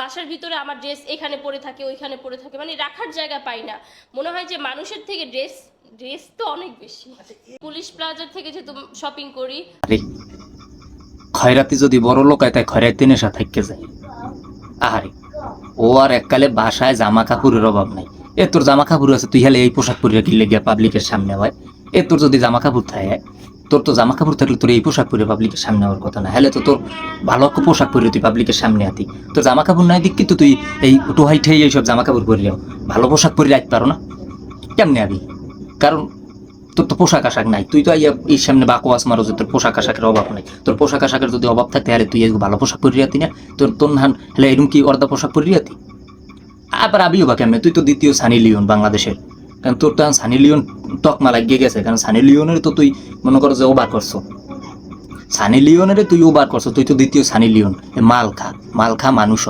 বাসার ভিতরে আমার ড্রেস এখানে পড়ে থাকে, ওইখানে পড়ে থাকে, মানে রাখার জায়গা পাই না। মনে হয় যে মানুষের থেকে ড্রেস তো অনেক বেশি। পুলিশ প্লাজার থেকে যেহেতু শপিং করি। আরে খয়রাতি যদি বড় লোক হয় তাই খয়রাতি নেশা থাকতে যায়। আহারে ও আর এককালে বাসায় জামা কাপড়ের অভাব নাই। এ তোর জামা কাপড় আছে, তুই হলে এই পোশাক পরে কিনলে গিয়া পাবলিকের সামনে হয়। এ তোর যদি জামা কাপড় থাকে, তোর তো জামা কাপড় থাকলে তোর এই পোশাক পরে পাবলিকের সামনে হওয়ার কথা না। হলে তো তোর ভালো পোশাক পরে তুই পাবলিকের সামনে আতি। তোর জামা কাপড় নাই দিক কিন্তু তুই এই টোহাই ঠেই এইসব জামা কাপড় পরলেও ভালো পোশাক পরে রাখতে পারো না, কেমনে আবি? কারণ তোর তো পোশাক আশাক নাই। তুই তো এই সামনে বাকোয়াস মারো যে তোর পোশাক আশাকের অভাব নাই। তোর পোশাক আশাকের যদি অভাব থাকে তাহলে তুই ভালো পোশাক পরে রাতি না? তোর নান হলে এরকম কি অর্ধা পোশাক পরে রাতি? আবার আবিও বা কেমনে? তুই তো দ্বিতীয় সানি লিওন বাংলাদেশের। কারণ তোর তো সানি লিওন তকমা লাগিয়ে গেছে। কারণ সানি লিওনের তো তুই মনে করো যে ওভার করছো, সানি লিওনের তুই ওভার করছো, তুই তো দ্বিতীয় সানি লিওন। মাল খা মানুষ।